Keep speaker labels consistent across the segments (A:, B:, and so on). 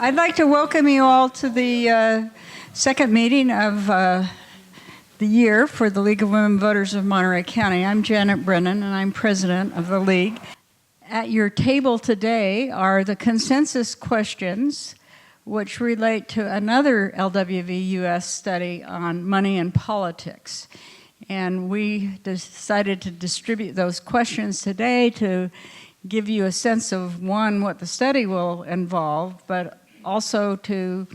A: I'd like to welcome you all to the second meeting of the year for the League of Women Voters of Monterey County. I'm Janet Brennan, and I'm president of the League. At your table today are the consensus questions, which relate to another LWV-US study on money and politics. And we decided to distribute those questions today to give you a sense of, one, what the study will involve, but also to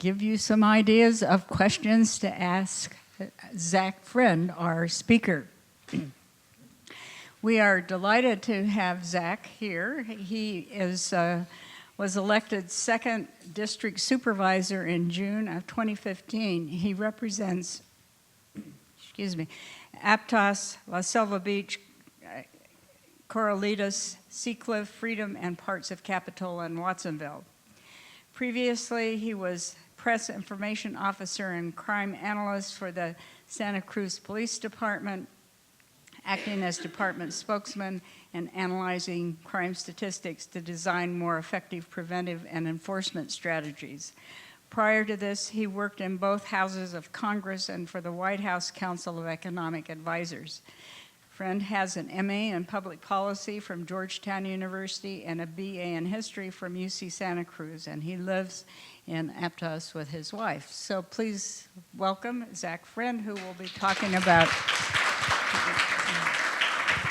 A: give you some ideas of questions to ask Zach Friend, our speaker. We are delighted to have Zach here. He was elected 2nd District Supervisor in June of 2015. He represents, Aptos, La Selva Beach, Corralitos, Seacliff, Freedom, and parts of Capitola and Watsonville. Previously, he was Press Information Officer and Crime Analyst for the Santa Cruz Police Department, acting as department spokesman and analyzing crime statistics to design more effective preventive and enforcement strategies. Prior to this, he worked in both houses of Congress and for the White House Council of Economic Advisors. Friend has an MA in Public Policy from Georgetown University and a BA in History from UC Santa Cruz, and he lives in Aptos with his wife. So please welcome Zach Friend, who will be talking about...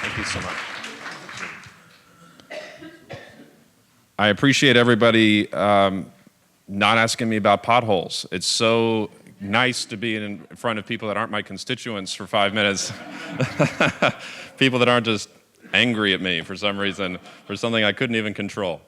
B: Thank you so much. I appreciate everybody not asking me about potholes. It's so nice to be in front of people that aren't my constituents for 5 minutes. People that aren't just angry at me for some reason, for something I couldn't even control.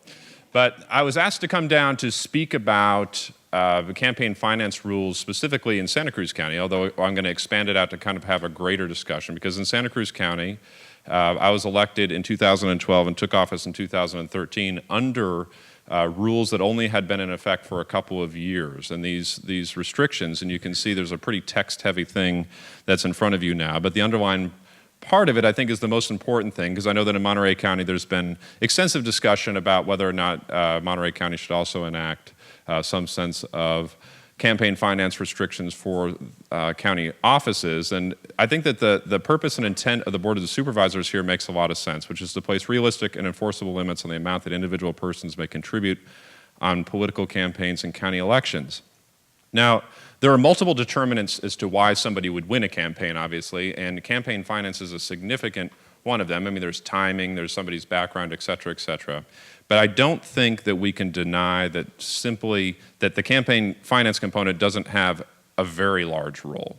B: But I was asked to come down to speak about the campaign finance rules specifically in Santa Cruz County, although I'm going to expand it out to kind of have a greater discussion, because in Santa Cruz County, I was elected in 2012 and took office in 2013 under rules that only had been in effect for a couple of years. And these restrictions, and you can see there's a pretty text-heavy thing that's in front of you now, but the underlying part of it, I think, is the most important thing, because I know that in Monterey County there's been extensive discussion about whether or not Monterey County should also enact some sense of campaign finance restrictions for county offices. And I think that the purpose and intent of the Board of the Supervisors here makes a lot of sense, which is to place realistic and enforceable limits on the amount that individual persons may contribute on political campaigns and county elections. Now, there are multiple determinants as to why somebody would win a campaign, obviously, and campaign finance is a significant one of them. I mean, there's timing, there's somebody's background, et cetera, et cetera. But I don't think that we can deny that that the campaign finance component doesn't have a very large role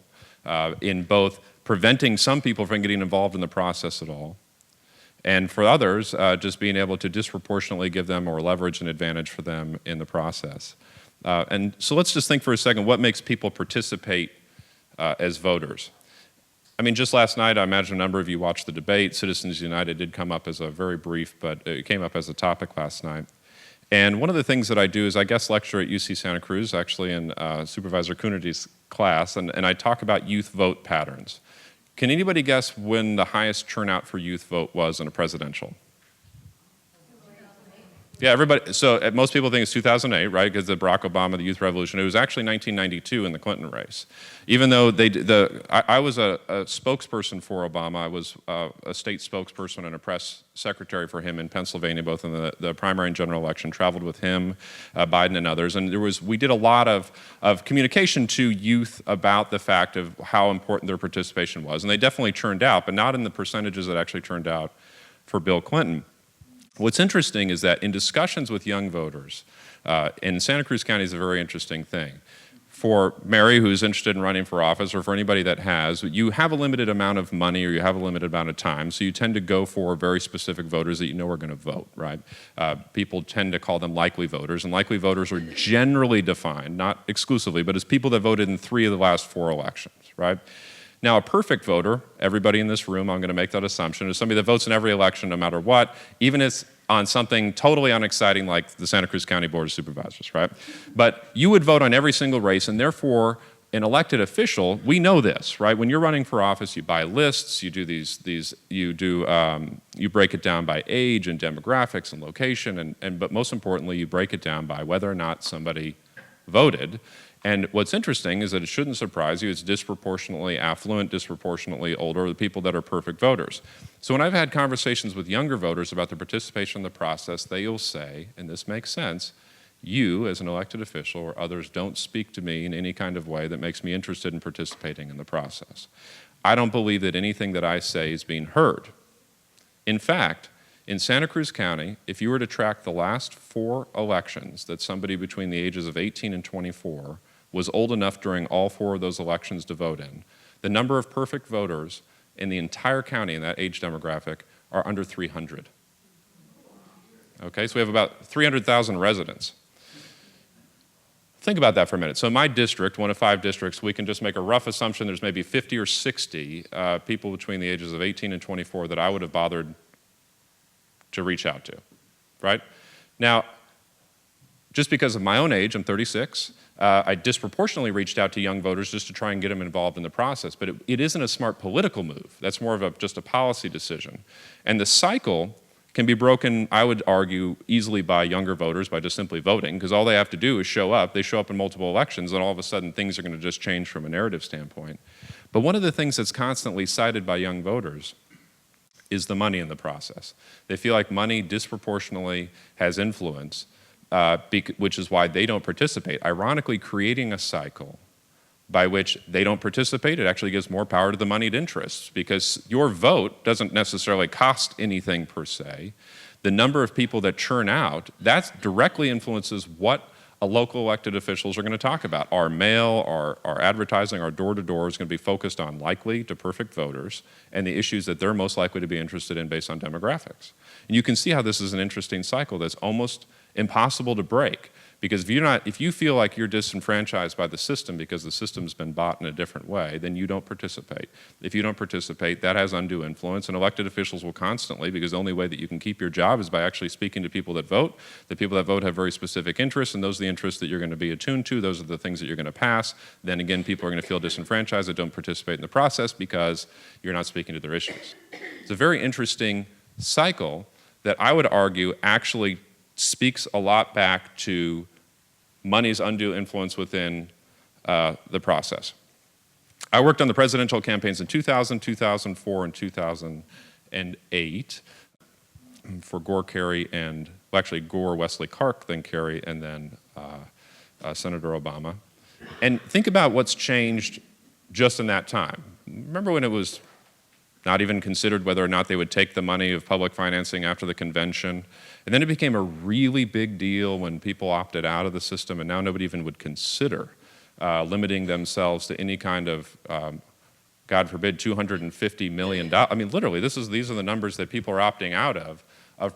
B: in both preventing some people from getting involved in the process at all, and for others, just being able to disproportionately give them or leverage an advantage for them in the process. And so let's just think for a second, what makes people participate as voters? I mean, just last night, I imagine a number of you watched the debate. Citizens United did come up as a very brief, but it came up as a topic last night. And one of the things that I do is I guest lecture at UC Santa Cruz, actually in Supervisor Coonerty's class, and I talk about youth vote patterns. Can anybody guess when the highest turnout for youth vote was in a presidential? Yeah, everybody, so most people think it's 2008, right, because of Barack Obama, the youth revolution. It was actually 1992 in the Clinton race. Even though I was a spokesperson for Obama. I was a state spokesperson and a press secretary for him in Pennsylvania, both in the primary and general election, traveled with him, Biden and others. And we did a lot of communication to youth about the fact of how important their participation was. And they definitely turned out, but not in the percentages that actually turned out for Bill Clinton. What's interesting is that in discussions with young voters, in Santa Cruz County is a very interesting thing. For Mary, who's interested in running for office, or for anybody that has, you have a limited amount of money or you have a limited amount of time, so you tend to go for very specific voters that you know are going to vote, right? People tend to call them likely voters, and likely voters are generally defined, not exclusively, but as people that voted in 3 of the last 4 elections, right? Now, a perfect voter, everybody in this room, I'm going to make that assumption, is somebody that votes in every election no matter what, even if it's on something totally unexciting like the Santa Cruz County Board of Supervisors, right? But you would vote on every single race, and therefore an elected official, we know this, right? When you're running for office, you buy lists, you do you break it down by age and demographics and location, but most importantly, you break it down by whether or not somebody voted. And what's interesting is that it shouldn't surprise you, it's disproportionately affluent, disproportionately older, the people that are perfect voters. So when I've had conversations with younger voters about their participation in the process, they'll say, and this makes sense, you, as an elected official, or others don't speak to me in any kind of way that makes me interested in participating in the process. I don't believe that anything that I say is being heard. In fact, in Santa Cruz County, if you were to track the last 4 elections that somebody between the ages of 18 and 24 was old enough during all 4 of those elections to vote in, the number of perfect voters in the entire county in that age demographic are under 300. Okay, so we have about 300,000 residents. Think about that for a minute. So in my district, one of 5 districts, we can just make a rough assumption there's maybe 50 or 60 people between the ages of 18 and 24 that I would have bothered to reach out to, right? Now, just because of my own age, I'm 36, I disproportionately reached out to young voters just to try and get them involved in the process, but it isn't a smart political move. That's more of just a policy decision. And the cycle can be broken, I would argue, easily by younger voters by just simply voting, because all they have to do is show up. They show up in multiple elections, and all of a sudden things are going to just change from a narrative standpoint. But one of the things that's constantly cited by young voters is the money in the process. They feel like money disproportionately has influence, which is why they don't participate. Ironically, creating a cycle by which they don't participate, it actually gives more power to the moneyed interests, because your vote doesn't necessarily cost anything per se. The number of people that churn out, that directly influences what local elected officials are going to talk about. Our mail, our advertising, our door-to-door is going to be focused on likely to perfect voters and the issues that they're most likely to be interested in based on demographics. And you can see how this is an interesting cycle that's almost impossible to break. Because if you feel like you're disenfranchised by the system because the system's been bought in a different way, then you don't participate. If you don't participate, that has undue influence, and elected officials will constantly, because the only way that you can keep your job is by actually speaking to people that vote. The people that vote have very specific interests, and those are the interests that you're going to be attuned to. Those are the things that you're going to pass. Then again, people are going to feel disenfranchised that don't participate in the process because you're not speaking to their issues. It's a very interesting cycle that I would argue actually speaks a lot back to money's undue influence within the process. I worked on the presidential campaigns in 2000, 2004, and 2008 for Gore, Kerry, Gore, Wesley Clark, then Kerry, and then Senator Obama. And think about what's changed just in that time. Remember when it was not even considered whether or not they would take the money of public financing after the convention? And then it became a really big deal when people opted out of the system, and now nobody even would consider limiting themselves to any kind of, God forbid, $250 million. I mean, literally, these are the numbers that people are opting out of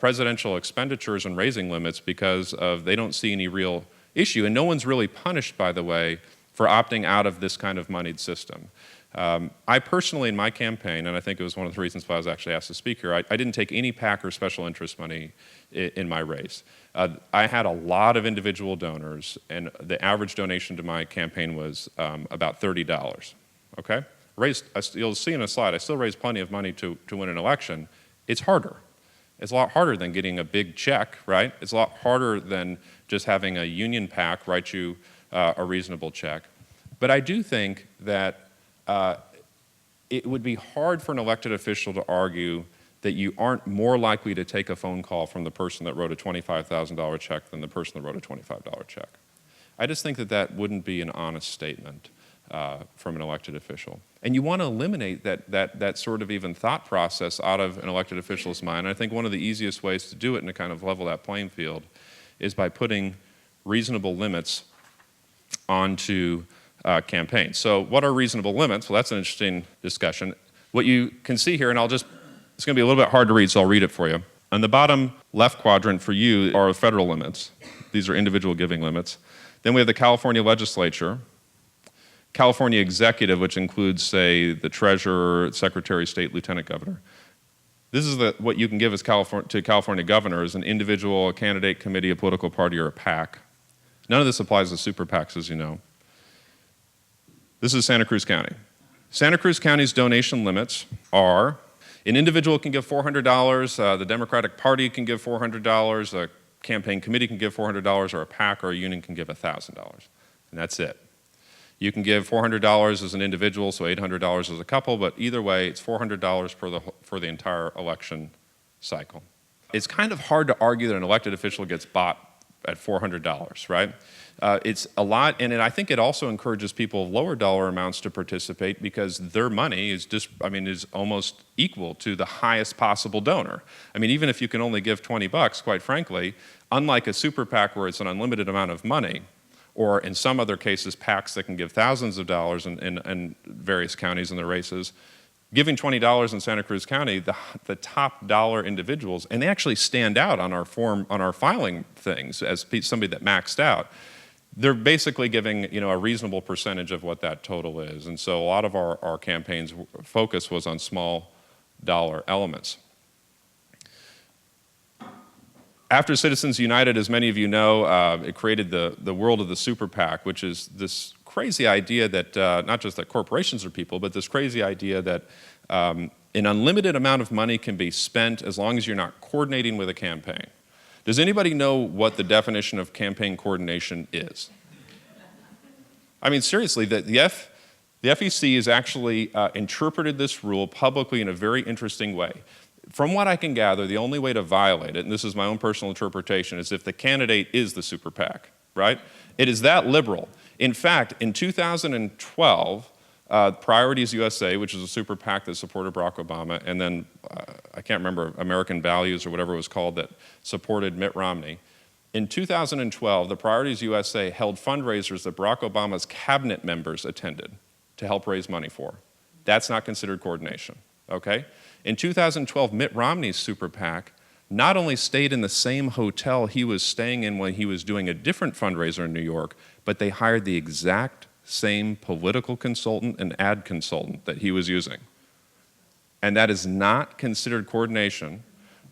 B: presidential expenditures and raising limits because they don't see any real issue. And no one's really punished, by the way, for opting out of this kind of moneyed system. I personally, in my campaign, and I think it was one of the reasons why I was actually asked to speak here, I didn't take any PAC or special interest money in my race. I had a lot of individual donors, and the average donation to my campaign was about $30, okay? You'll see in a slide, I still raised plenty of money to win an election. It's harder. It's a lot harder than getting a big check, right? It's a lot harder than just having a union PAC write you a reasonable check. But I do think that it would be hard for an elected official to argue that you aren't more likely to take a phone call from the person that wrote a $25,000 check than the person that wrote a $25 check. I just think that that wouldn't be an honest statement from an elected official. And you want to eliminate that sort of even thought process out of an elected official's mind. And I think one of the easiest ways to do it and to kind of level that playing field is by putting reasonable limits onto campaigns. So what are reasonable limits? Well, that's an interesting discussion. What you can see here, and it's going to be a little bit hard to read, so I'll read it for you. On the bottom left quadrant for you are federal limits. These are individual giving limits. Then we have the California legislature, California executive, which includes, say, the treasurer, secretary of state, lieutenant governor. This is what you can give to California governors: an individual, a candidate, committee, a political party, or a PAC. None of this applies to super PACs, as you know. This is Santa Cruz County. Santa Cruz County's donation limits are, an individual can give $400, the Democratic Party can give $400, a campaign committee can give $400, or a PAC or a union can give $1,000. And that's it. You can give $400 as an individual, so $800 as a couple, but either way, it's $400 for the entire election cycle. It's kind of hard to argue that an elected official gets bought at $400, right? It's a lot, and I think it also encourages people of lower dollar amounts to participate because their money is is almost equal to the highest possible donor. I mean, even if you can only give 20 bucks, quite frankly, unlike a super PAC where it's an unlimited amount of money, or in some other cases, PACs that can give thousands of dollars in various counties in the races, giving $20 in Santa Cruz County, the top dollar individuals, and they actually stand out on our filing things as somebody that maxed out. They're basically giving a reasonable percentage of what that total is. And so a lot of our campaign's focus was on small dollar elements. After Citizens United, as many of you know, it created the world of the super PAC, which is this crazy idea that, not just that corporations are people, but this crazy idea that an unlimited amount of money can be spent as long as you're not coordinating with a campaign. Does anybody know what the definition of campaign coordination is? I mean, seriously, the FEC has actually interpreted this rule publicly in a very interesting way. From what I can gather, the only way to violate it, and this is my own personal interpretation, is if the candidate is the super PAC, right? It is that liberal. In fact, in 2012, Priorities USA, which is a super PAC that supported Barack Obama, and then I can't remember, American Values or whatever it was called, that supported Mitt Romney. In 2012, the Priorities USA held fundraisers that Barack Obama's cabinet members attended to help raise money for. That's not considered coordination, okay? In 2012, Mitt Romney's super PAC not only stayed in the same hotel he was staying in when he was doing a different fundraiser in New York, but they hired the exact same political consultant and ad consultant that he was using. And that is not considered coordination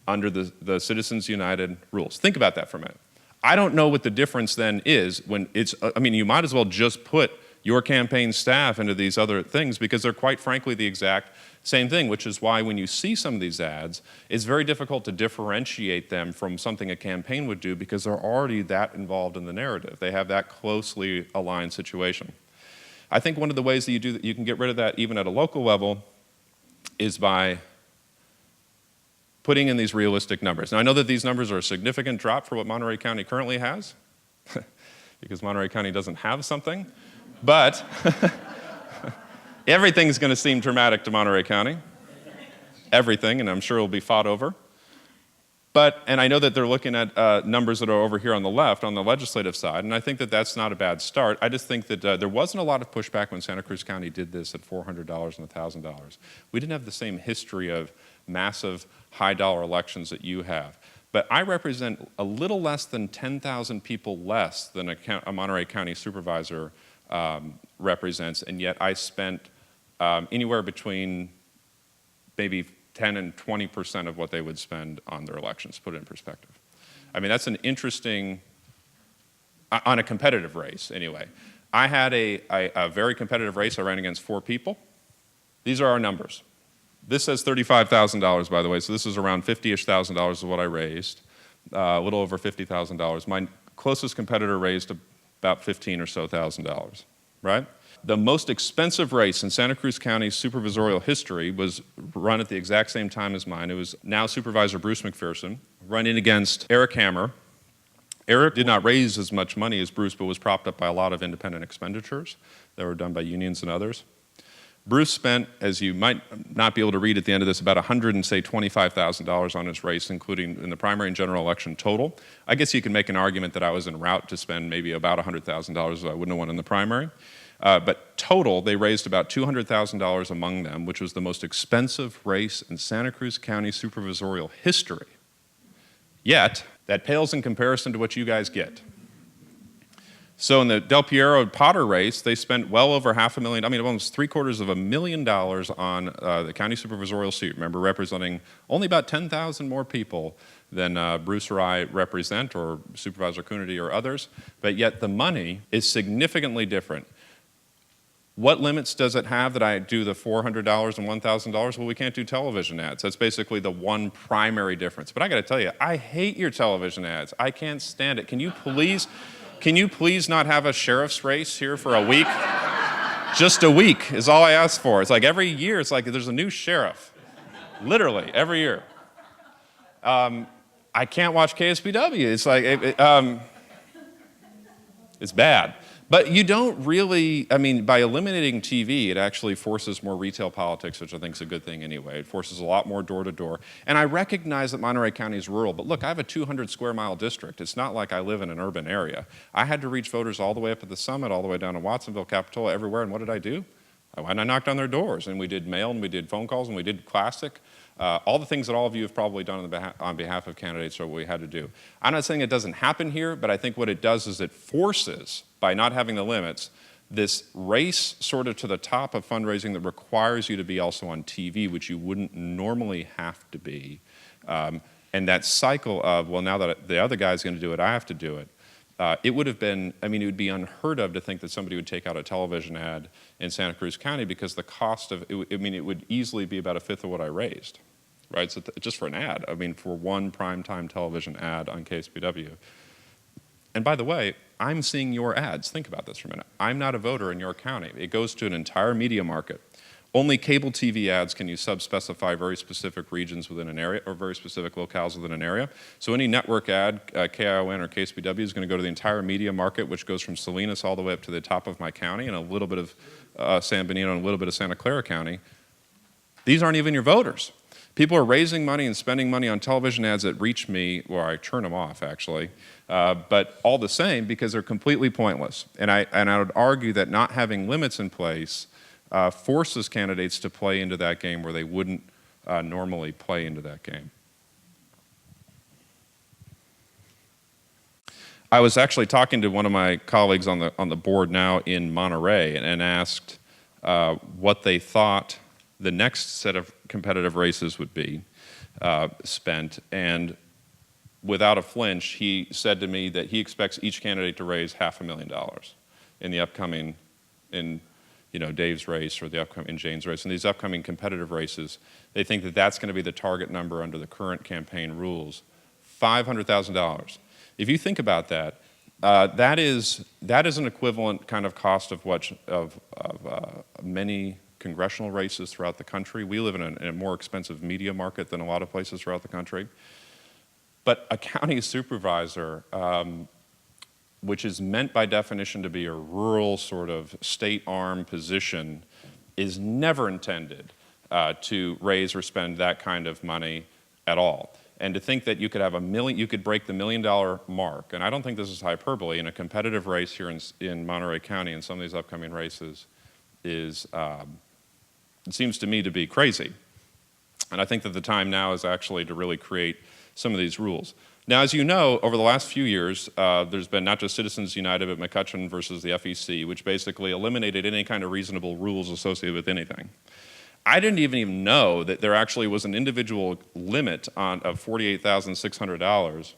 B: under the Citizens United rules. Think about that for a minute. I don't know what the difference then is when it's, you might as well just put your campaign staff into these other things because they're quite frankly the exact same thing, which is why when you see some of these ads, it's very difficult to differentiate them from something a campaign would do because they're already that involved in the narrative. They have that closely aligned situation. I think one of the ways that you can get rid of that even at a local level is by putting in these realistic numbers. Now, I know that these numbers are a significant drop for what Monterey County currently has, because Monterey County doesn't have something, but everything's going to seem dramatic to Monterey County. Everything, and I'm sure it'll be fought over. And I know that they're looking at numbers that are over here on the left, on the legislative side, and I think that that's not a bad start. I just think that there wasn't a lot of pushback when Santa Cruz County did this at $400 and $1,000. We didn't have the same history of massive high-dollar elections that you have. But I represent a little less than 10,000 people less than a Monterey County supervisor represents, and yet I spent anywhere between maybe 10 and 20% of what they would spend on their elections, put it in perspective. I mean, that's an interesting, on a competitive race anyway. I had a very competitive race. I ran against 4 people. These are our numbers. This says $35,000, by the way, so this is around $50,000-ish of what I raised, a little over $50,000. My closest competitor raised about $15,000 or so, right? The most expensive race in Santa Cruz County's supervisorial history was run at the exact same time as mine. It was now Supervisor Bruce McPherson running against Eric Hammer. Eric did not raise as much money as Bruce, but was propped up by a lot of independent expenditures that were done by unions and others. Bruce spent, as you might not be able to read at the end of this, about $125,000 on his race, including in the primary and general election total. I guess you could make an argument that I was en route to spend maybe about $100,000 I wouldn't have won in the primary. But total, they raised about $200,000 among them, which was the most expensive race in Santa Cruz County supervisorial history. Yet, that pales in comparison to what you guys get. So in the Del Piero Potter race, they spent well over $500,000, almost $750,000 on the county supervisorial seat, remember, representing only about 10,000 more people than Bruce or I represent, or Supervisor Coonerty or others, but yet the money is significantly different. What limits does it have that I do the $400 and $1,000? Well, we can't do television ads. That's basically the one primary difference. But I got to tell you, I hate your television ads. I can't stand it. Can you please not have a sheriff's race here for a week? Just a week is all I ask for. It's like every year, it's like there's a new sheriff. Literally, every year. I can't watch KSBW. It's like, it's bad. But you don't really, I mean, by eliminating TV, it actually forces more retail politics, which I think is a good thing anyway. It forces a lot more door-to-door. And I recognize that Monterey County is rural, but look, I have a 200-square-mile district. It's not like I live in an urban area. I had to reach voters all the way up at the Summit, all the way down to Watsonville, Capitola, everywhere, and what did I do? I went and I knocked on their doors, and we did mail, and we did phone calls, and we did classic. All the things that all of you have probably done on behalf of candidates are what we had to do. I'm not saying it doesn't happen here, but I think what it does is it forces, by not having the limits, this race sort of to the top of fundraising that requires you to be also on TV, which you wouldn't normally have to be. And that cycle of, well, now that the other guy's going to do it, I have to do it. It would have been, I mean, it would be unheard of to think that somebody would take out a television ad in Santa Cruz County because the cost of, it would easily be about a fifth of what I raised, right? So just for an ad, I mean, for one primetime television ad on KSBW. And by the way, I'm seeing your ads. Think about this for a minute. I'm not a voter in your county. It goes to an entire media market. Only cable TV ads can you sub-specify very specific regions within an area or very specific locales within an area. So any network ad, KION or KSBW, is going to go to the entire media market, which goes from Salinas all the way up to the top of my county and a little bit of San Benito and a little bit of Santa Clara County. These aren't even your voters. People are raising money and spending money on television ads that reach me, or I turn them off actually, but all the same because they're completely pointless. And I would argue that not having limits in place forces candidates to play into that game where they wouldn't normally play into that game. I was actually talking to one of my colleagues on the board now in Monterey and asked what they thought the next set of competitive races would be spent, and without a flinch, he said to me that he expects each candidate to raise $500,000 in the upcoming, Dave's race or in Jane's race. In these upcoming competitive races, they think that that's going to be the target number under the current campaign rules, $500,000. If you think about that, that is an equivalent kind of cost of many congressional races throughout the country. We live in a more expensive media market than a lot of places throughout the country. But a county supervisor, which is meant by definition to be a rural sort of state arm position, is never intended to raise or spend that kind of money at all. And to think that you could have you could break the $1 million mark, and I don't think this is hyperbole, in a competitive race here in Monterey County in some of these upcoming races is, it seems to me to be crazy. And I think that the time now is actually to really create some of these rules. Now, as you know, over the last few years, there's been not just Citizens United, but McCutcheon versus the FEC, which basically eliminated any kind of reasonable rules associated with anything. I didn't even know that there actually was an individual limit of $48,600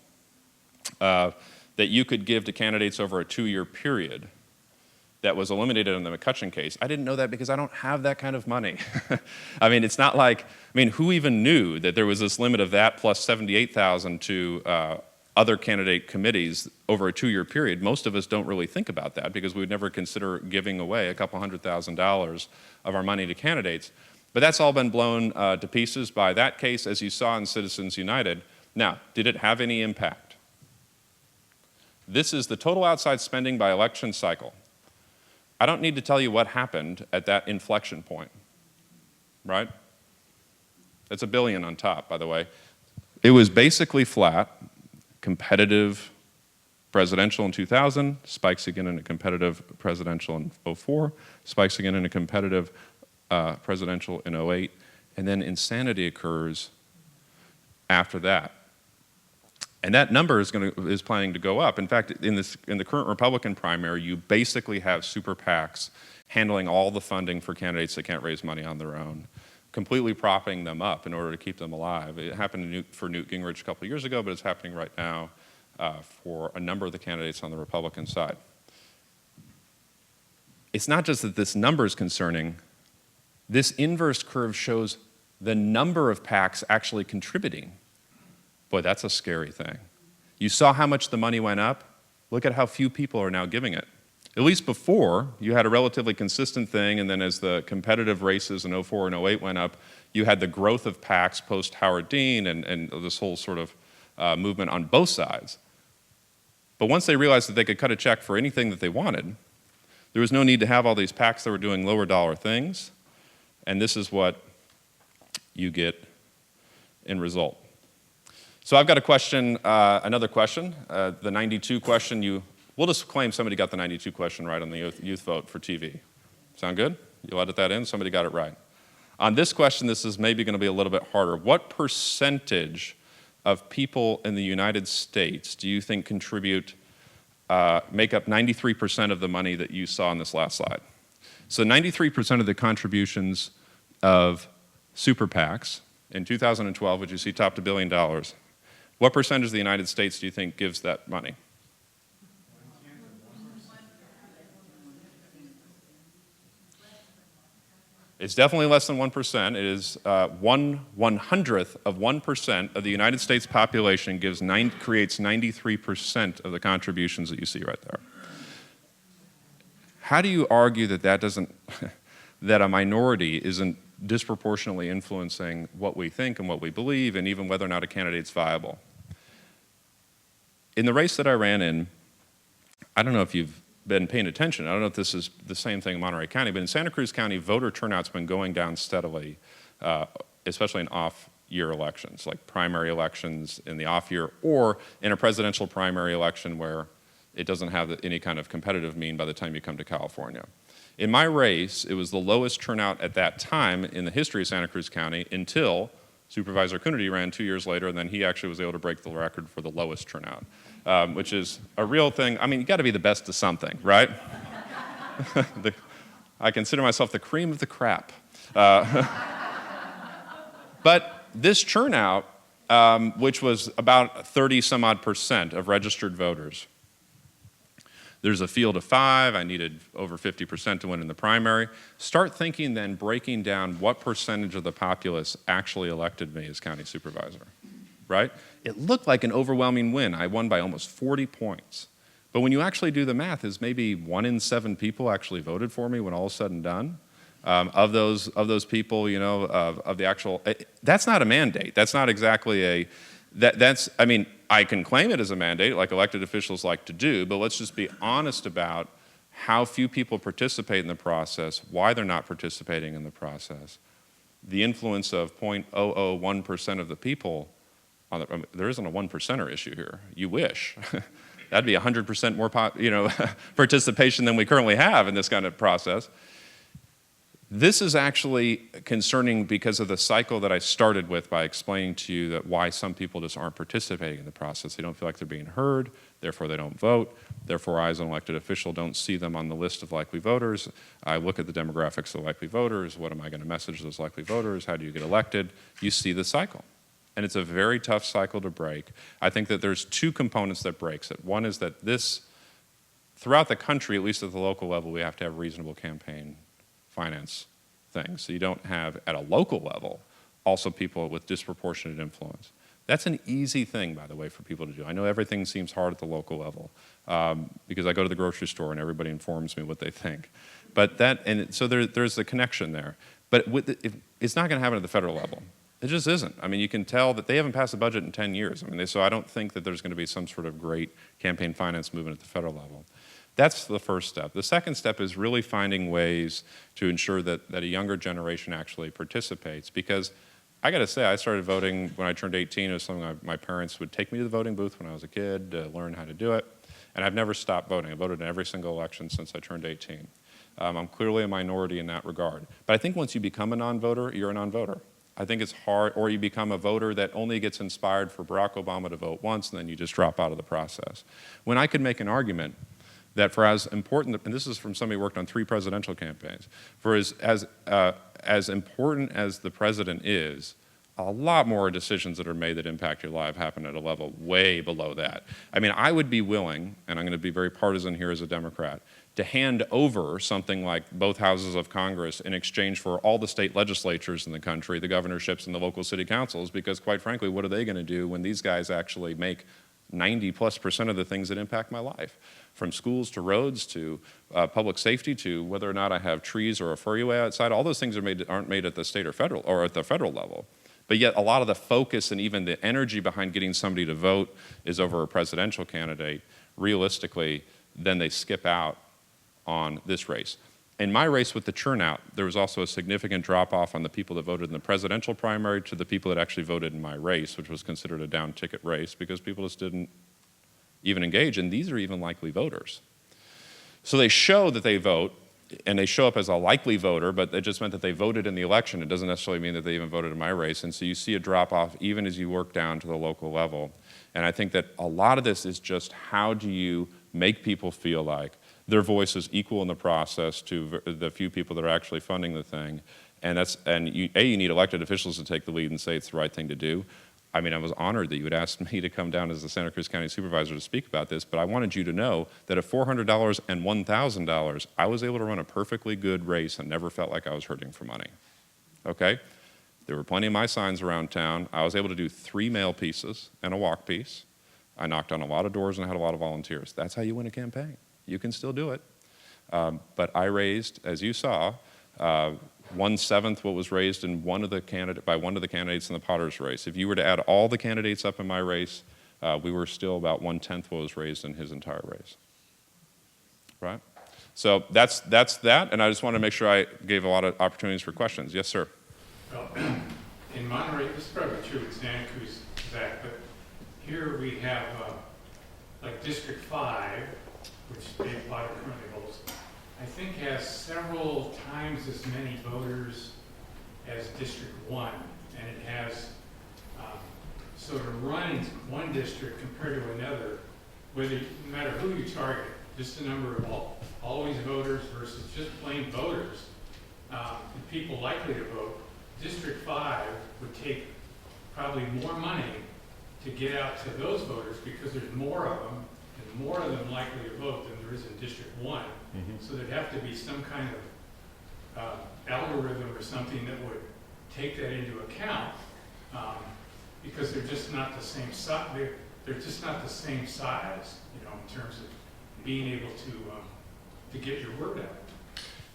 B: that you could give to candidates over a 2-year period that was eliminated in the McCutcheon case. I didn't know that because I don't have that kind of money. I mean, it's not like, who even knew that there was this limit of that plus $78,000 to other candidate committees over a 2-year period? Most of us don't really think about that because we would never consider giving away a couple $100,000 of our money to candidates. But that's all been blown to pieces by that case, as you saw in Citizens United. Now, did it have any impact? This is the total outside spending by election cycle. I don't need to tell you what happened at that inflection point, right? It's $1 billion on top, by the way. It was basically flat, competitive presidential in 2000, spikes again in a competitive presidential in 2004, spikes again in a competitive presidential in 2008, and then insanity occurs after that. And that number is planning to go up. In fact, in the current Republican primary, you basically have super PACs handling all the funding for candidates that can't raise money on their own, completely propping them up in order to keep them alive. It happened for Newt Gingrich a couple of years ago, but it's happening right now for a number of the candidates on the Republican side. it's not just that this number is concerning, this inverse curve shows the number of PACs actually contributing. Boy, that's a scary thing. You saw how much the money went up? Look at how few people are now giving it. At least before, you had a relatively consistent thing, and then as the competitive races in '04 and '08 went up, you had the growth of PACs post-Howard Dean and this whole sort of movement on both sides. But once they realized that they could cut a check for anything that they wanted, there was no need to have all these PACs that were doing lower dollar things, and this is what you get in result. So I've got a question, another question, the 92 question. We'll just claim somebody got the 92 question right on the youth vote for TV. Sound good? You'll edit that in? Somebody got it right. On this question, this is maybe going to be a little bit harder. What percentage of people in the United States do you think make up 93% of the money that you saw on this last slide? So 93% of the contributions of super PACs in 2012, which you see topped $1 billion, what percentage of the United States do you think gives that money? It's definitely less than 1%. It is 1/100th of 1% of the United States population creates 93% of the contributions that you see right there. How do you argue that that a minority isn't disproportionately influencing what we think and what we believe, and even whether or not a candidate's viable? In the race that I ran in, I don't know if you've been paying attention. I don't know if this is the same thing in Monterey County, but in Santa Cruz County, voter turnout's been going down steadily, especially in off-year elections, like primary elections in the off-year, or in a presidential primary election where it doesn't have any kind of competitive mean by the time you come to California. In my race, it was the lowest turnout at that time in the history of Santa Cruz County until Supervisor Coonerty ran 2 years later, and then he actually was able to break the record for the lowest turnout, which is a real thing. I mean, you got to be the best of something, right? I consider myself the cream of the crap. But this turnout, which was about 30-some-odd% of registered voters, there's a field of 5. I needed over 50% to win in the primary. Start thinking then, breaking down what percentage of the populace actually elected me as county supervisor, right? It looked like an overwhelming win. I won by almost 40 points. But when you actually do the math, is maybe 1 in 7 people actually voted for me when all is said and done. Of those people, you know, of the actual, that's not a mandate. That's not exactly I mean, I can claim it as a mandate like elected officials like to do, but let's just be honest about how few people participate in the process, why they're not participating in the process. The influence of 0.001% of the people, there isn't a 1%er issue here. You wish. That'd be 100% more participation than we currently have in this kind of process. This is actually concerning because of the cycle that I started with by explaining to you that why some people just aren't participating in the process. They don't feel like they're being heard, therefore they don't vote, therefore I as an elected official don't see them on the list of likely voters. I look at the demographics of likely voters, what am I going to message those likely voters, how do you get elected? You see the cycle. And it's a very tough cycle to break. I think that there's 2 components that breaks it. One is that throughout the country, at least at the local level, we have to have reasonable campaign finance things. So you don't have, at a local level, also people with disproportionate influence. That's an easy thing, by the way, for people to do. I know everything seems hard at the local level because I go to the grocery store and everybody informs me what they think. But so there's the connection there. But it's not going to happen at the federal level. It just isn't. I mean, you can tell that they haven't passed a budget in 10 years. I mean, so I don't think that there's going to be some sort of great campaign finance movement at the federal level. That's the first step. The second step is really finding ways to ensure that a younger generation actually participates, because I got to say, I started voting when I turned 18. It was something my parents would take me to the voting booth when I was a kid to learn how to do it, and I've never stopped voting. I voted in every single election since I turned 18. I'm clearly a minority in that regard. But I think once you become a non-voter, you're a non-voter. I think it's hard, or you become a voter that only gets inspired for Barack Obama to vote once, and then you just drop out of the process. When I could make an argument that for as important, and this is from somebody who worked on 3 presidential campaigns, for as important as the president is, a lot more decisions that are made that impact your life happen at a level way below that. I mean, I would be willing, and I'm going to be very partisan here as a Democrat, to hand over something like both houses of Congress in exchange for all the state legislatures in the country, the governorships and the local city councils, because quite frankly, what are they going to do when these guys actually make 90+% of the things that impact my life? From schools to roads to public safety to whether or not I have trees or a freeway outside, all those things aren't made at the state or federal or at the federal level. But yet a lot of the focus and even the energy behind getting somebody to vote is over a presidential candidate. Realistically, then they skip out on this race. In my race with the turnout, there was also a significant drop-off on the people that voted in the presidential primary to the people that actually voted in my race, which was considered a down-ticket race because people just didn't even engage, and these are even likely voters. So they show that they vote, and they show up as a likely voter, but it just meant that they voted in the election. It doesn't necessarily mean that they even voted in my race, and so you see a drop-off even as you work down to the local level. And I think that a lot of this is just how do you make people feel like their voice is equal in the process to the few people that are actually funding the thing. And you need elected officials to take the lead and say it's the right thing to do. I mean, I was honored that you had asked me to come down as the Santa Cruz County Supervisor to speak about this, but I wanted you to know that at $400 and $1,000, I was able to run a perfectly good race and never felt like I was hurting for money, okay? There were plenty of my signs around town. I was able to do 3 mail pieces and a walk piece. I knocked on a lot of doors and had a lot of volunteers. That's how you win a campaign. You can still do it. But I raised, as you saw, 1/7 what was raised in by one of the candidates in the Potter's race. If you were to add all the candidates up in my race, we were still about 1/10 what was raised in his entire race. Right? So that's that, and I just want to make sure I gave a lot of opportunities for questions. Yes, sir.
C: Well, in Monterey, this is probably true in Santa Cruz, Zach, but here we have like District 5, which Dave Potter currently holds, I think has several times as many voters as District 1, and it has, so to run in one district compared to another, no matter who you target, just the number of always voters versus just plain voters, and people likely to vote, District 5 would take probably more money to get out to those voters because there's more of them, and more of them likely to vote than there is in District 1. Mm-hmm. So there'd have to be some kind of algorithm or something that would take that into account because they're just not the same size. They're just not the same size, you know, in terms of being able to get your word out.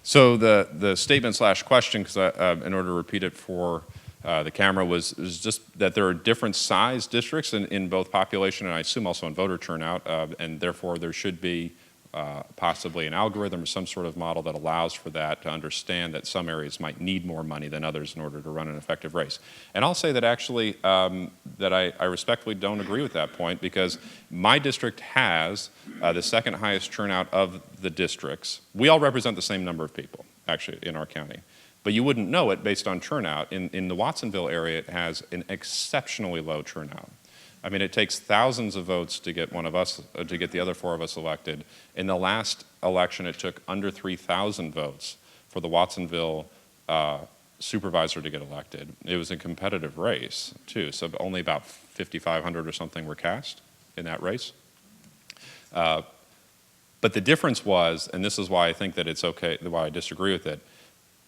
B: So the statement/question, because in order to repeat it for the camera, was just that there are different size districts in both population and I assume also in voter turnout, and therefore there should be possibly an algorithm or some sort of model that allows for that to understand that some areas might need more money than others in order to run an effective race. And I'll say that actually that I respectfully don't agree with that point because my district has the second highest turnout of the districts. We all represent the same number of people actually in our county. But you wouldn't know it based on turnout. In the Watsonville area, it has an exceptionally low turnout. I mean, it takes thousands of votes to get one of us, to get the other 4 of us elected. In the last election, it took under 3,000 votes for the Watsonville supervisor to get elected. It was a competitive race, too, so only about 5,500 or something were cast in that race. But the difference was, and this is why I think that it's okay, why I disagree with it,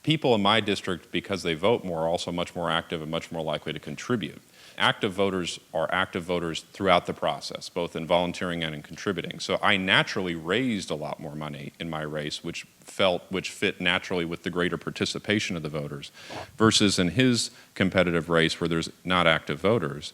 B: people in my district, because they vote more, are also much more active and much more likely to contribute. Active voters are active voters throughout the process, both in volunteering and in contributing. So I naturally raised a lot more money in my race, which fit naturally with the greater participation of the voters, versus in his competitive race where there's not active voters,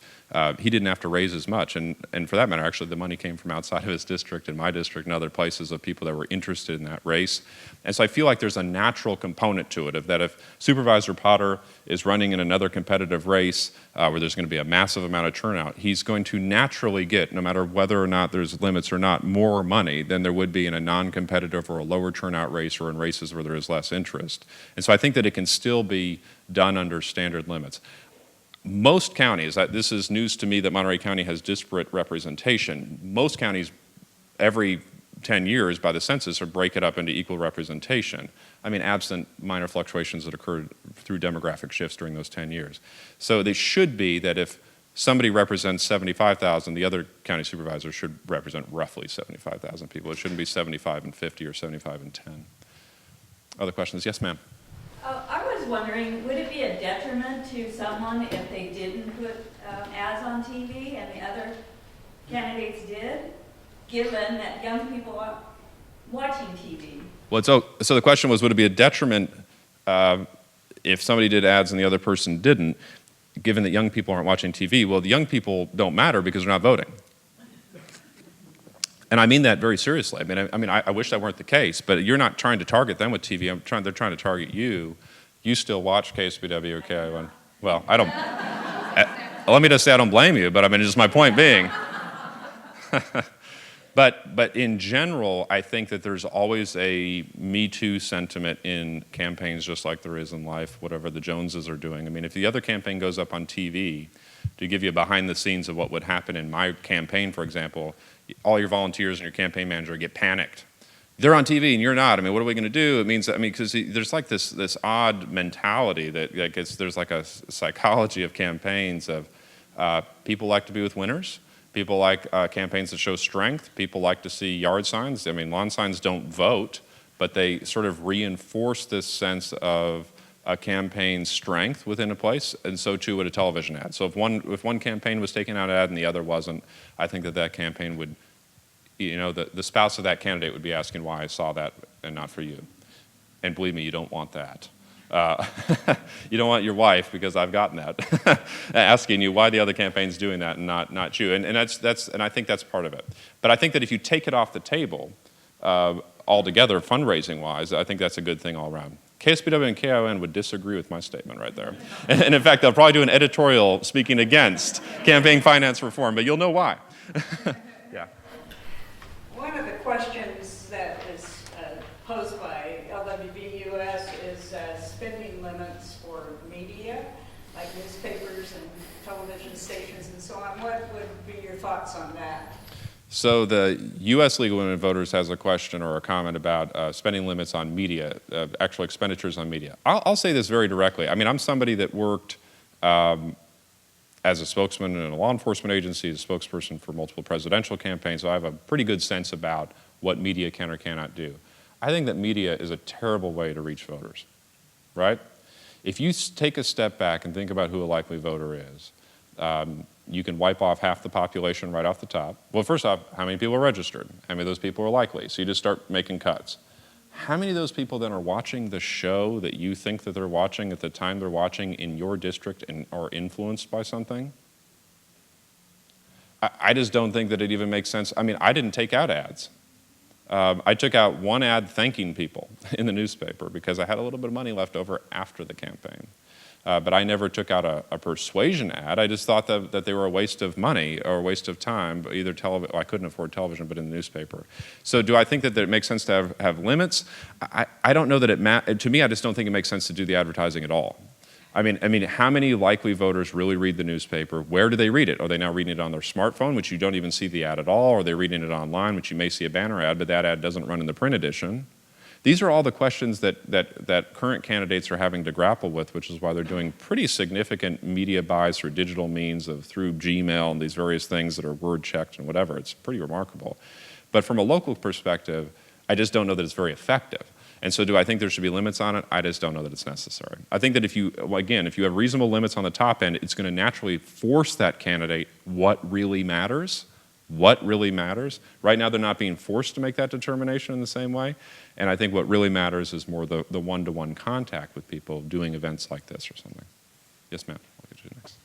B: he didn't have to raise as much. And for that matter, actually, the money came from outside of his district and my district and other places of people that were interested in that race. And so I feel like there's a natural component to it of that if Supervisor Potter is running in another competitive race where there's going to be a massive amount of turnout, he's going to naturally get, no matter whether or not there's limits or not, more money than there would be in a non-competitive or a lower turnout race or in races where there is less interest. And so I think that it can still be done under standard limits. Most counties, this is news to me that Monterey County has disparate representation. Most counties, every 10 years by the census or break it up into equal representation. I mean, absent minor fluctuations that occurred through demographic shifts during those 10 years. So they should be that if somebody represents 75,000, the other county supervisor should represent roughly 75,000 people. It shouldn't be 75 and 50 or 75 and 10. Other questions? Yes, ma'am.
D: I was wondering, would it be a detriment to someone if they didn't put ads on TV and the other candidates did, given that young people are watching TV?
B: Well, so the question was, would it be a detriment if somebody did ads and the other person didn't, given that young people aren't watching TV? Well, the young people don't matter because they're not voting. And I mean that very seriously. I wish that weren't the case, but you're not trying to target them with TV. They're trying to target you. You still watch KSBW or KION. Well, I don't. Let me just say I don't blame you, but I mean, just my point being. But in general, I think that there's always a Me Too sentiment in campaigns, just like there is in life, whatever the Joneses are doing. I mean, if the other campaign goes up on TV to give you behind the scenes of what would happen in my campaign, for example, all your volunteers and your campaign manager get panicked. They're on TV and you're not. I mean, what are we going to do? It means, because there's like this odd mentality that there's like a psychology of campaigns of people like to be with winners. People like campaigns that show strength. People like to see yard signs. I mean, lawn signs don't vote, but they sort of reinforce this sense of a campaign's strength within a place, and so too would a television ad. So if one campaign was taking out an ad and the other wasn't, I think that campaign would, the spouse of that candidate would be asking why I saw that and not for you. And believe me, you don't want that. You don't want your wife, because I've gotten that, asking you why the other campaign's doing that and not you. And I think that's part of it. But I think that if you take it off the table altogether, fundraising-wise, I think that's a good thing all around. KSBW and KION would disagree with my statement right there. And in fact, they'll probably do an editorial speaking against campaign finance reform, but you'll know why. Yeah.
A: One of the questions that is posed by LWBUS is spending limits for media, like newspapers and television stations and so on. What would be your thoughts on that?
B: So the U.S. League of Women Voters has a question or a comment about spending limits on media, actual expenditures on media. I'll say this very directly. I mean, I'm somebody that worked as a spokesman in a law enforcement agency, as a spokesperson for multiple presidential campaigns, so I have a pretty good sense about what media can or cannot do. I think that media is a terrible way to reach voters, right? If you take a step back and think about who a likely voter is, you can wipe off half the population right off the top. Well, first off, how many people are registered? How many of those people are likely? So you just start making cuts. How many of those people then are watching the show that you think that they're watching at the time they're watching in your district and are influenced by something? I just don't think that it even makes sense. I mean, I didn't take out ads. I took out one ad thanking people in the newspaper because I had a little bit of money left over after the campaign. But I never took out a persuasion ad. I just thought that they were a waste of money or a waste of time, either I couldn't afford television, but in the newspaper. So do I think that it makes sense to have limits? I don't know that to me, I just don't think it makes sense to do the advertising at all. I mean, how many likely voters really read the newspaper? Where do they read it? Are they now reading it on their smartphone, which you don't even see the ad at all? Or are they reading it online, which you may see a banner ad, but that ad doesn't run in the print edition? These are all the questions that current candidates are having to grapple with, which is why they're doing pretty significant media buys through digital means through Gmail and these various things that are word checked and whatever. It's pretty remarkable. But from a local perspective, I just don't know that it's very effective. And so do I think there should be limits on it? I just don't know that it's necessary. I think that if you have reasonable limits on the top end, it's going to naturally force that candidate what really matters. What really matters. Right now, they're not being forced to make that determination in the same way. And I think what really matters is more the one-to-one contact with people doing events like this or something. Yes, ma'am. I'll get you next.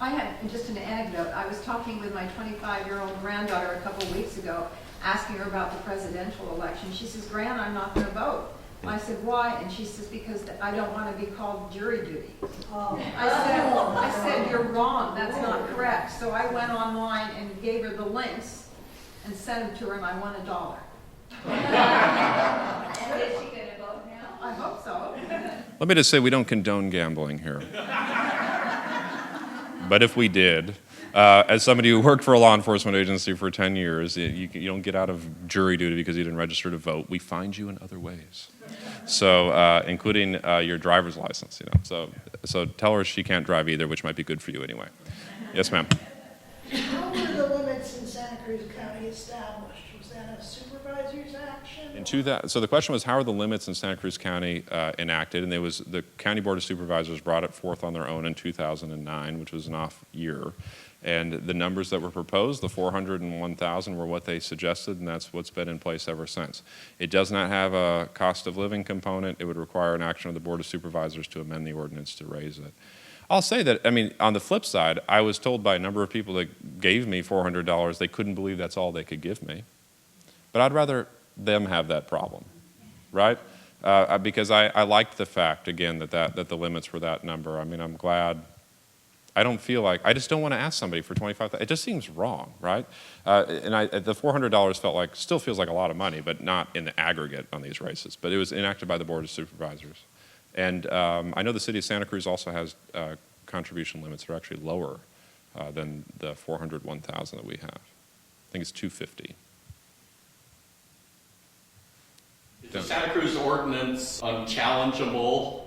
E: I had just an anecdote. I was talking with my 25-year-old granddaughter a couple of weeks ago, asking her about the presidential election. She says, "Gran, I'm not going to vote." I said, "Why?" And she says, "Because I don't want to be called jury duty." Oh. I said, "You're wrong. That's not correct." So I went online and gave her the links and sent them to her, and I won $1.
D: Is she going to vote now?
E: I hope so.
B: Let me just say we don't condone gambling here. But if we did, As somebody who worked for a law enforcement agency for 10 years, you don't get out of jury duty because you didn't register to vote. We find you in other ways. So, including your driver's license, So tell her she can't drive either, which might be good for you anyway. Yes, ma'am.
F: How were the limits in Santa Cruz County established? Was that a supervisor's action?
B: So the question was, how are the limits in Santa Cruz County enacted? And the County Board of Supervisors brought it forth on their own in 2009, which was an off year. And the numbers that were proposed, the 400 and 1,000, were what they suggested, and that's what's been in place ever since. It does not have a cost of living component. It would require an action of the Board of Supervisors to amend the ordinance to raise it. I'll say that, on the flip side, I was told by a number of people that gave me $400 they couldn't believe that's all they could give me. But I'd rather them have that problem, right? Because I liked the fact, again, that the limits were that number. I'm glad. I don't feel like, I just don't want to ask somebody for $25,000. It just seems wrong, right? The $400 still feels like a lot of money, but not in the aggregate on these races. But it was enacted by the Board of Supervisors. And I know the city of Santa Cruz also has contribution limits that are actually lower than the 400, 1,000 that we have. I think it's 250.
G: Is the Santa Cruz ordinance unchallengeable,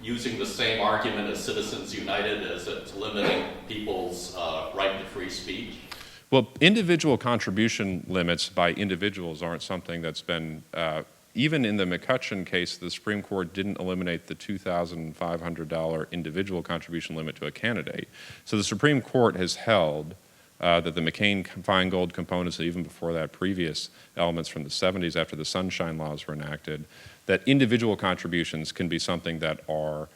G: using the same argument as Citizens United as it's limiting people's right to free speech?
B: Well, individual contribution limits by individuals aren't something that's been, even in the McCutcheon case, the Supreme Court didn't eliminate the $2,500 individual contribution limit to a candidate. So the Supreme Court has held that the McCain-Feingold components, even before that, previous elements from the 70s after the Sunshine Laws were enacted, that individual contributions can be something that are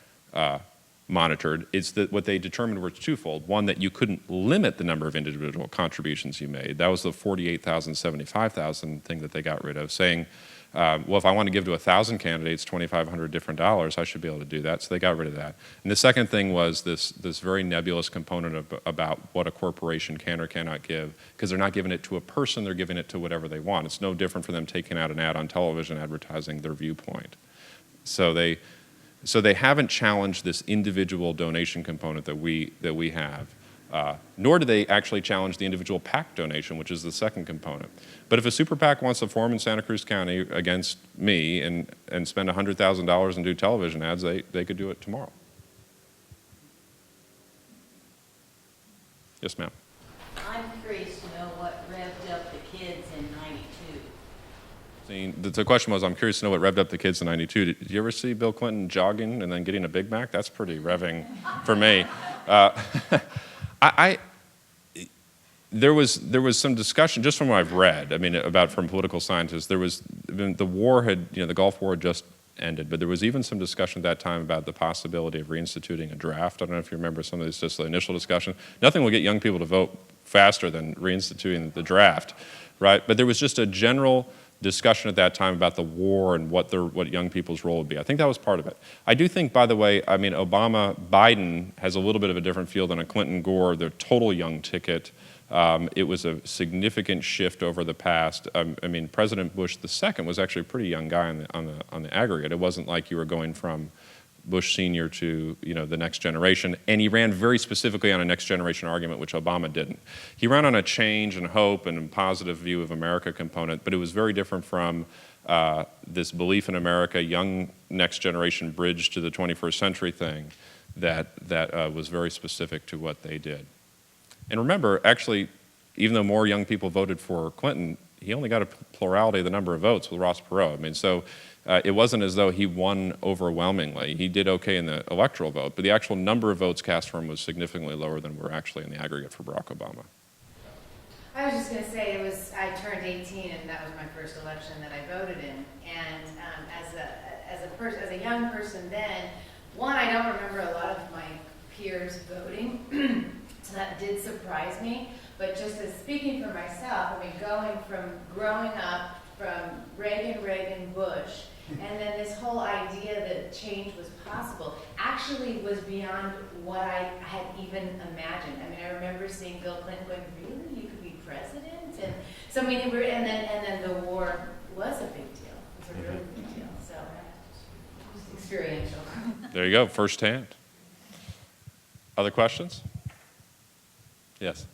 B: monitored. It's that what they determined was twofold. One, that you couldn't limit the number of individual contributions you made. That was the 48,000, 75,000 thing that they got rid of, saying, well, if I want to give to 1,000 candidates $2,500 different dollars, I should be able to do that. So they got rid of that. And the second thing was this very nebulous component about what a corporation can or cannot give, because they're not giving it to a person, they're giving it to whatever they want. It's no different for them taking out an ad on television advertising their viewpoint. So they haven't challenged this individual donation component that we have. Nor do they actually challenge the individual PAC donation, which is the second component. But if a super PAC wants to form in Santa Cruz County against me and spend $100,000 and do television ads, they could do it tomorrow. Yes, ma'am.
H: I'm curious to know what revved up the kids in '92.
B: The question was, I'm curious to know what revved up the kids in '92. Did you ever see Bill Clinton jogging and then getting a Big Mac? That's pretty revving for me. There was some discussion, just from what I've read, from political scientists. The war the Gulf War had just ended, but there was even some discussion at that time about the possibility of reinstituting a draft. I don't know if you remember some of this, just the initial discussion. Nothing will get young people to vote faster than reinstituting the draft, right? But there was just a general discussion at that time about the war and what young people's role would be. I think that was part of it. I do think, by the way, Biden has a little bit of a different feel than a Clinton Gore, the total young ticket. It was a significant shift over the past. President Bush II was actually a pretty young guy on the aggregate. It wasn't like you were going from Bush Sr. to the next generation, and he ran very specifically on a next generation argument, which Obama didn't. He ran on a change and hope and a positive view of America component, but it was very different from this belief in America, young next generation bridge to the 21st century thing that was very specific to what they did. And remember, actually, even though more young people voted for Clinton, he only got a plurality of the number of votes with Ross Perot. So it wasn't as though he won overwhelmingly. He did okay in the electoral vote, but the actual number of votes cast for him was significantly lower than were actually in the aggregate for Barack Obama.
I: I was just going to say, I turned 18, and that was my first election that I voted in. And as a young person then, one, I don't remember a lot of my peers voting, so that did surprise me. But just as speaking for myself, going from growing up from Reagan, Bush, and then this whole idea that change was possible actually was beyond what I had even imagined. I remember seeing Bill Clinton going, "Really, you could be president?" And so and then the war was a big deal. It was a really big deal. So it was experiential.
B: There you go, firsthand. Other questions? Yes.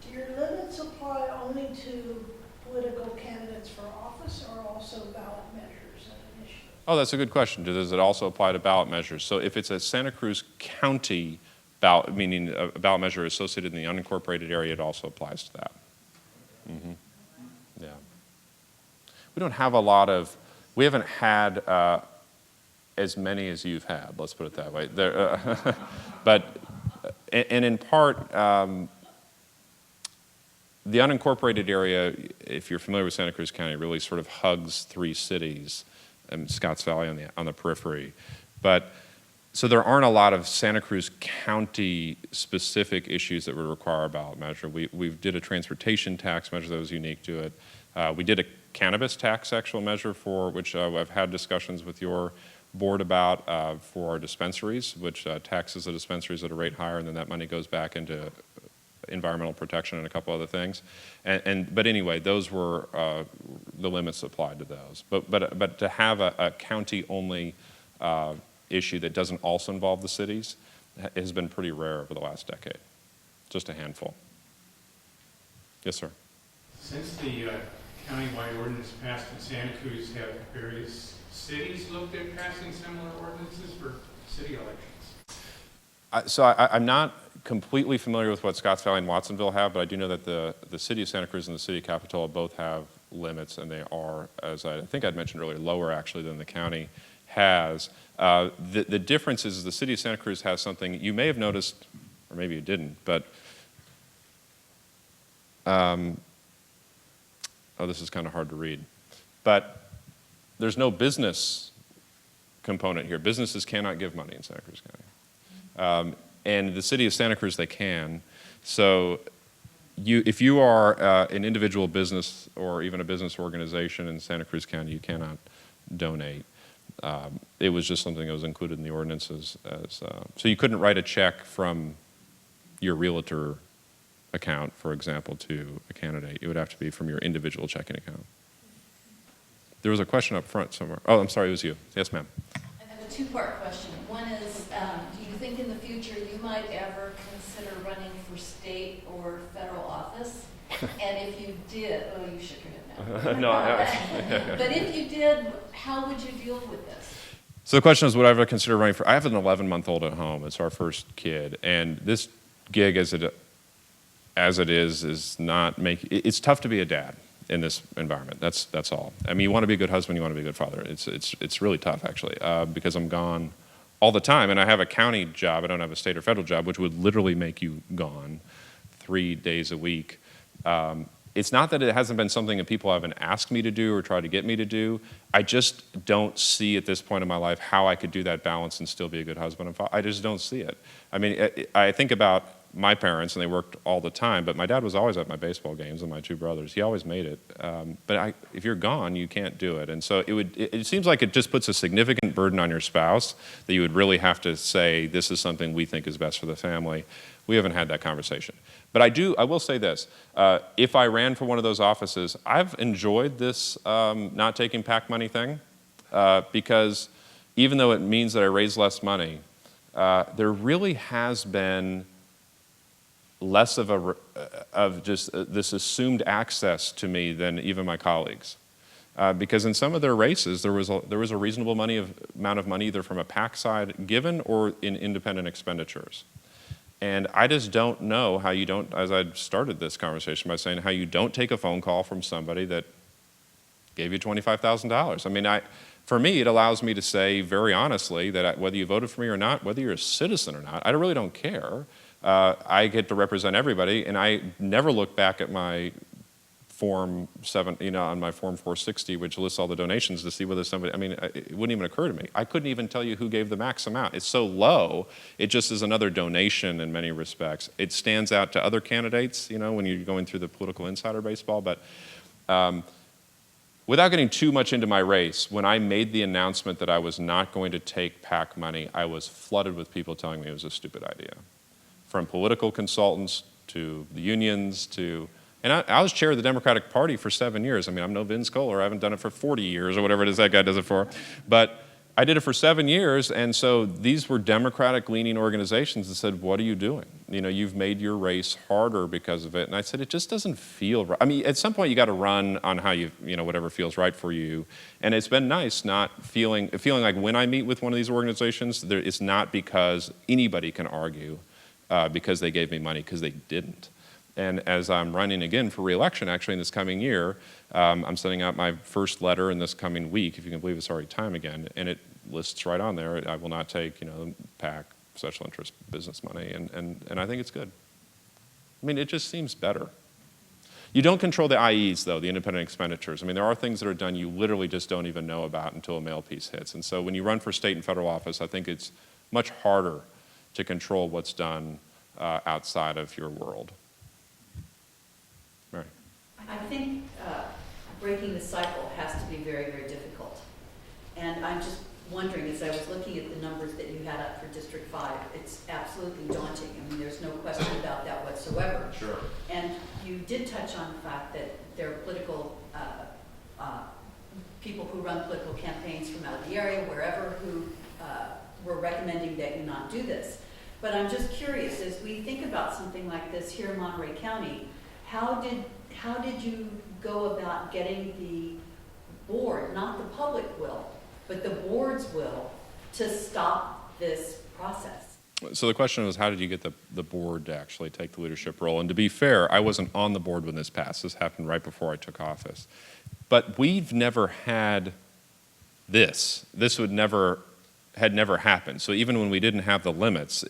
F: Do your limits apply only to political candidates for office or also ballot measures and initiatives?
B: Oh, that's a good question. Does it also apply to ballot measures? So if it's a Santa Cruz County ballot, meaning a ballot measure associated in the unincorporated area, it also applies to that. Mm-hmm. Yeah. We don't have a lot of, we haven't had as many as you've had, let's put it that way. But, and in part, the unincorporated area, if you're familiar with Santa Cruz County, really sort of hugs 3 cities, and Scotts Valley on the periphery. But so there aren't a lot of Santa Cruz County specific issues that would require a ballot measure. We did a transportation tax measure that was unique to it. We did a cannabis tax actual measure for which I've had discussions with your board about for our dispensaries, which taxes the dispensaries at a rate higher, and then that money goes back into environmental protection and a couple other things. But anyway, those were the limits applied to those. But to have a county-only issue that doesn't also involve the cities has been pretty rare over the last decade. Just a handful. Yes, sir.
C: Since the countywide ordinance passed in Santa Cruz, have various cities looked at passing similar ordinances for city elections?
B: So I'm not completely familiar with what Scotts Valley and Watsonville have, but I do know that the city of Santa Cruz and the city of Capitola both have limits, and they are, as I think I'd mentioned earlier, lower actually than the county has. The difference is the city of Santa Cruz has something you may have noticed, or maybe you didn't, but this is kind of hard to read, but there's no business component here. Businesses cannot give money in Santa Cruz County. And the city of Santa Cruz, they can. So if you are an individual business or even a business organization in Santa Cruz County, you cannot donate. It was just something that was included in the ordinances. So you couldn't write a check from your realtor account, for example, to a candidate. It would have to be from your individual checking account. There was a question up front somewhere. Oh, I'm sorry, it was you. Yes, ma'am.
H: I have a 2-part question. One is, do you think in the future you might ever consider running for state or federal office? And if you did, oh, you shook your head no.
B: No,
H: But if you did, how would you deal with this?
B: So the question is, would I ever consider running for, I have an 11-month-old at home. It's our first kid. And this gig as it is not it's tough to be a dad in this environment. That's all. I mean, you want to be a good husband, you want to be a good father. It's really tough, actually, because I'm gone all the time, and I have a county job. I don't have a state or federal job, which would literally make you gone 3 days a week. It's not that it hasn't been something that people haven't asked me to do or tried to get me to do. I just don't see at this point in my life how I could do that balance and still be a good husband and father. I just don't see it. I mean, I think about my parents, and they worked all the time, but my dad was always at my baseball games, and my 2 brothers. He always made it. But if you're gone, you can't do it. And so it seems like it just puts a significant burden on your spouse that you would really have to say, this is something we think is best for the family. We haven't had that conversation. But I will say this. If I ran for one of those offices, I've enjoyed this not taking PAC money thing, because even though it means that I raise less money, there really has been less of just this assumed access to me than even my colleagues, because in some of their races there was a reasonable amount of money either from a PAC side given or in independent expenditures, and I just don't know how you don't. As I started this conversation by saying, how you don't take a phone call from somebody that gave you $25,000. I mean, for me, it allows me to say very honestly that whether you voted for me or not, whether you're a citizen or not, I really don't care. I get to represent everybody, and I never look back at my Form 7, on my Form 460, which lists all the donations, to see whether somebody, it wouldn't even occur to me. I couldn't even tell you who gave the max amount. It's so low, it just is another donation in many respects. It stands out to other candidates, when you're going through the political insider baseball, but without getting too much into my race, when I made the announcement that I was not going to take PAC money, I was flooded with people telling me it was a stupid idea. From political consultants to the unions and I was chair of the Democratic Party for 7 years. I mean, I'm no Vince Kohler. I haven't done it for 40 years or whatever it is that guy does it for. But I did it for 7 years, and so these were Democratic-leaning organizations that said, what are you doing? You know, you've made your race harder because of it. And I said, it just doesn't feel right. I mean, at some point you got to run on how you know, whatever feels right for you. And it's been nice not feeling like when I meet with one of these organizations, it's not because anybody can argue because they gave me money, because they didn't. And as I'm running again for re-election, actually in this coming year, I'm sending out my first letter in this coming week, if you can believe it's already time again, and it lists right on there, I will not take, you know, PAC, special interest business money, and I think it's good. I mean, it just seems better. You don't control the IEs, though, the independent expenditures. I mean, there are things that are done you literally just don't even know about until a mail piece hits. And so when you run for state and federal office, I think it's much harder to control what's done outside of your world. Mary.
J: I think breaking the cycle has to be very, very difficult. And I'm just wondering, as I was looking at the numbers that you had up for District 5, it's absolutely daunting. I mean, there's no question about that whatsoever.
B: Sure.
J: And you did touch on the fact that there are political people who run political campaigns from out of the area, wherever, who were recommending that you not do this. But I'm just curious, as we think about something like this here in Monterey County, how did you go about getting the board, not the public will, but the board's will, to stop this process?
B: So the question was, how did you get the board to actually take the leadership role? And to be fair, I wasn't on the board when this passed. This happened right before I took office. But we've never had this. This had never happened. So even when we didn't have the limits,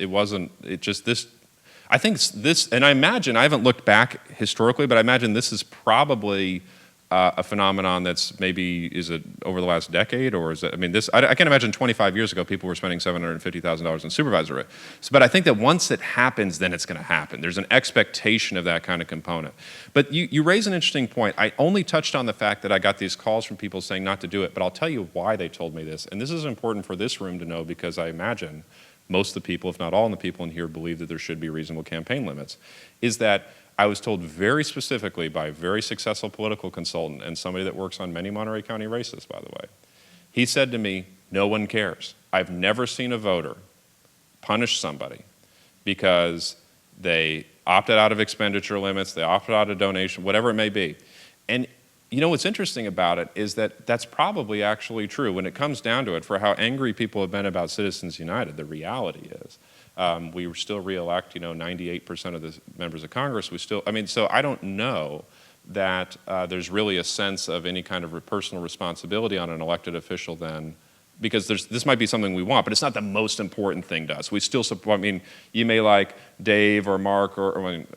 B: I think this, and I imagine, I haven't looked back historically, but I imagine this is probably a phenomenon that's maybe, is it over the last decade, or is it, I mean, this, I can't imagine 25 years ago people were spending $750,000 in supervisor rate. But I think that once it happens, then it's going to happen. There's an expectation of that kind of component. But you raise an interesting point. I only touched on the fact that I got these calls from people saying not to do it, but I'll tell you why they told me this. And this is important for this room to know, because I imagine most of the people, if not all of the people in here, believe that there should be reasonable campaign limits, is that I was told very specifically by a very successful political consultant, and somebody that works on many Monterey County races, by the way. He said to me, no one cares. I've never seen a voter punish somebody because they opted out of expenditure limits, they opted out of donation, whatever it may be. And you know what's interesting about it is that that's probably actually true. When it comes down to it, for how angry people have been about Citizens United, the reality is we still re-elect, 98% of the members of Congress. So I don't know that there's really a sense of any kind of personal responsibility on an elected official then, because this might be something we want, but it's not the most important thing to us. We still support, you may like Dave or Mark,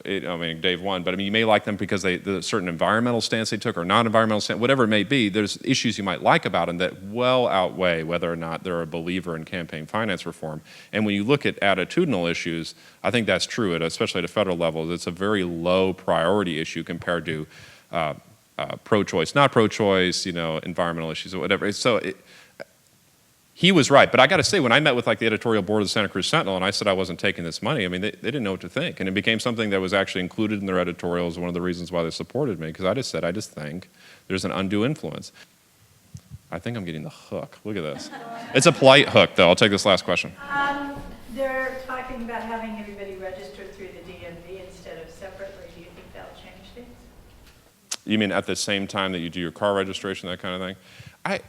B: Dave won, but you may like them because the certain environmental stance they took or non-environmental stance, whatever it may be, there's issues you might like about them that well outweigh whether or not they're a believer in campaign finance reform. And when you look at attitudinal issues, I think that's true, especially at a federal level. It's a very low priority issue compared to pro-choice, not pro-choice, environmental issues or whatever. He was right, but I got to say, when I met with the editorial board of the Santa Cruz Sentinel and I said I wasn't taking this money, they didn't know what to think. And it became something that was actually included in their editorials, one of the reasons why they supported me, because I just said, I just think there's an undue influence. I think I'm getting the hook. Look at this. It's a polite hook, though. I'll take this last question.
F: They're talking about having everybody registered through the DMV instead of separately. Do you think that'll change things?
B: You mean at the same time that you do your car registration, that kind of thing?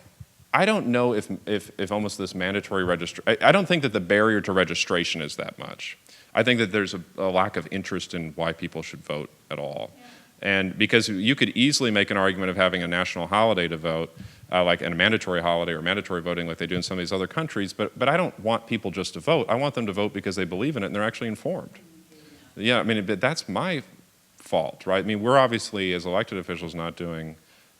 B: I don't know if almost this mandatory registration, I don't think that the barrier to registration is that much. I think that there's a lack of interest in why people should vote at all. Yeah. And because you could easily make an argument of having a national holiday to vote, like a mandatory holiday or mandatory voting like they do in some of these other countries, but I don't want people just to vote. I want them to vote because they believe in it and they're actually informed. Yeah, but that's my fault, right? We're obviously, as elected officials, not doing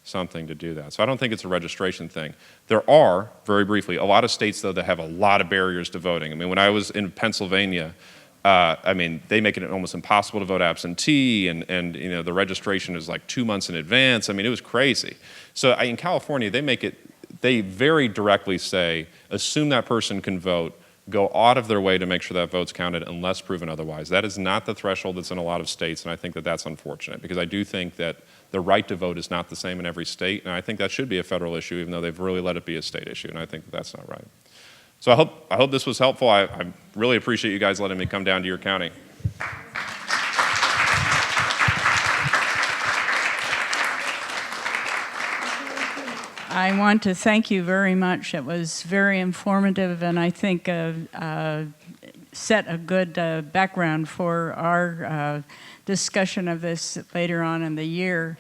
B: something to do that. So I don't think it's a registration thing. There are, very briefly, a lot of states, though, that have a lot of barriers to voting. When I was in Pennsylvania, they make it almost impossible to vote absentee, and the registration is 2 months in advance. It was crazy. So in California, they very directly say, assume that person can vote, go out of their way to make sure that vote's counted unless proven otherwise. That is not the threshold that's in a lot of states, and I think that that's unfortunate, because I do think that the right to vote is not the same in every state, and I think that should be a federal issue, even though they've really let it be a state issue, and I think that's not right. So I hope this was helpful. I really appreciate you guys letting me come down to your county.
A: I want to thank you very much. It was very informative, and I think set a good background for our discussion of this later on in the year.